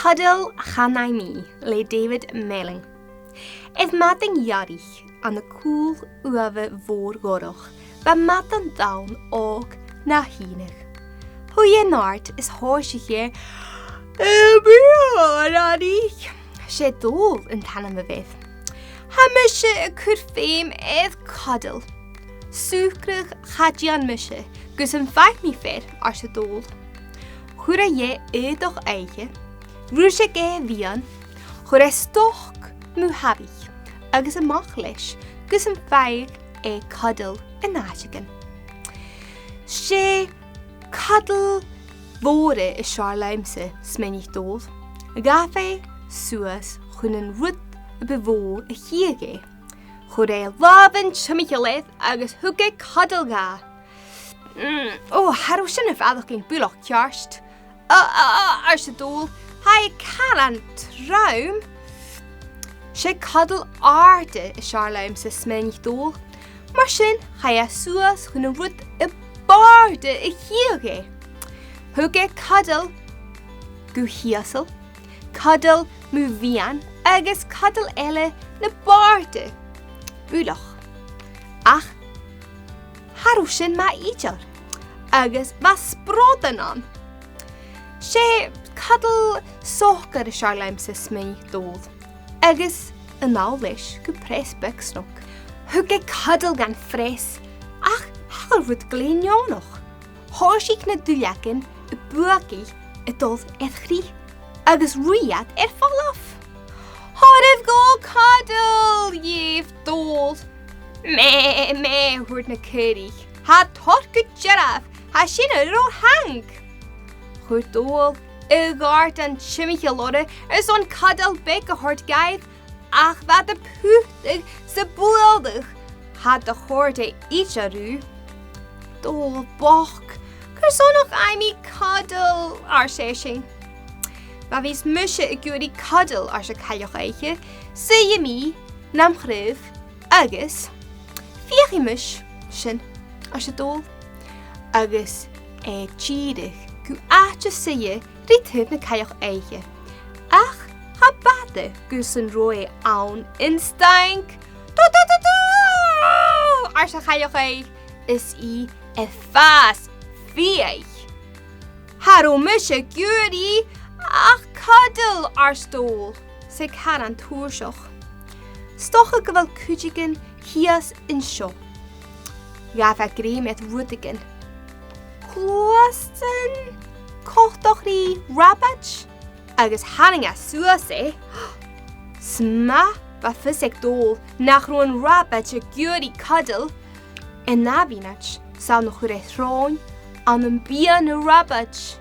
Cudail chanai mi le David Melling. If mating yarich an de cool uwe voorgorog, ba matan down ook na hinig. Hoe je naart is hoortje hier, she dol in tannen we weth. Hamische kurfeem eth Cudail. Sucrig gaat jan mische, gus een vijf mi ver als je dol. Goede je toch eigen, roesje ge wian, goede stok mu habig, agus een machlish, gus een vijf Cudail en nazigen. She Cudail woorden is Charleimse smenig dol. Gafe suas gunnen rut bewoor hiege. Cudail waven chumicheleth agus huge Cudail ga. Haro sin vader ging bulach kjarst. Als je doel, hij kan een traum. She Cudail aarde is Charleimse smenig dol. Maar sin hij suas gunnen rut baarde hiege. Huge Cudail gu hiasel. Cudail mu vian agus Cudail elle na baarde. Bulach. Ach, harushin ma ijar. Agus was sproden an. She Cudail socher de Charleimse smei dood. Agus een nauwlish gu pres buksnok. Huge Cudail gan fres. Ach, hal rut glein ja nog. Horsik na dujaken, buaki, dood grie. Agus ruiat fall af. Harif go Cudail, jef dood. Me, hoort na curry. Ha torke giraffe, ha shinne ro hang. Goed doel, gaart en chimmiche lodde, zo'n Cudail beke hort geif. Ach, wat de puchtig, ze boeldig. Had de hoorde ietsje ru. Doel bok, er zo nog aimi Cudail arsesing. Maar wie's musje ik jullie Cudail als ik ga je zie je me, nam grif, agus, vier je mush, shin, als je doel, agus, tjiedig, gu aatje zie je, riet het met ga je ach, ha bate, gus een rooi aan instank, als je ga je is fast, vier. Haro musje jullie, ach, Cudail arstol, se kan an toershoch. Stoche gewel kujigen hias in sho. Gaf gree met roetigen. Klosten, kocht doch die rabach. Agus hanninga suase. Sma, wa fysik dol, nach roon rabach a gyuri Cudail. En nabinach, zou nog rethroon aan een bian rabach.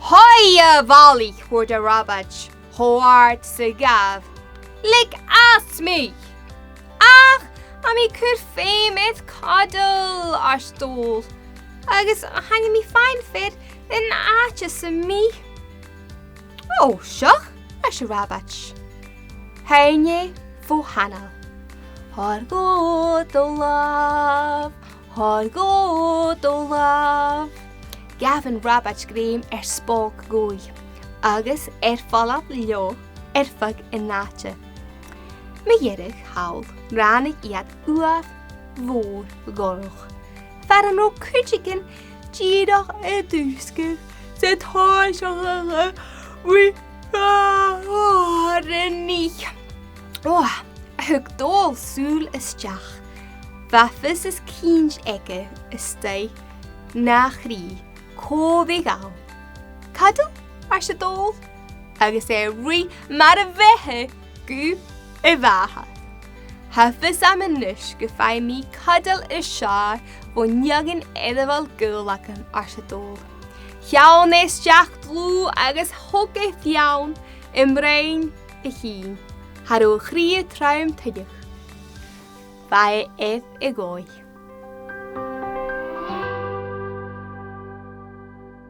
Hoia vali, hoorde Rabach, hoort se gav. Lik as me. Ach, ami kur fame met Cudail arstol. Agus hangen mi fijn fit en aatje se me. Oh, shach, as Rabach. Heinje vo Hanal. Har goed o love, har goed o love. Gavin Rabach greim spook gooi. Agus fallaf leo, fug in naatje. Mejerig haal, ranig iad uaf, voor gorog. Vader no kujigen, jidag duske, zet haasjagere, wie rennie. Huk dol soel is jach. Waffes is kienj eke, is stij, na grie. Kovigal. Cudail, als je dol. Agus ri, maar de wehe, gu, vaha. Hafis am een nush, gefai mi Cudail is shaar, von jagen edewal gulaken als je dol. Jaun is jacht blue, agus hoke fjaun, in brein, hien. Haro grie truim tijdig. Vai egoi.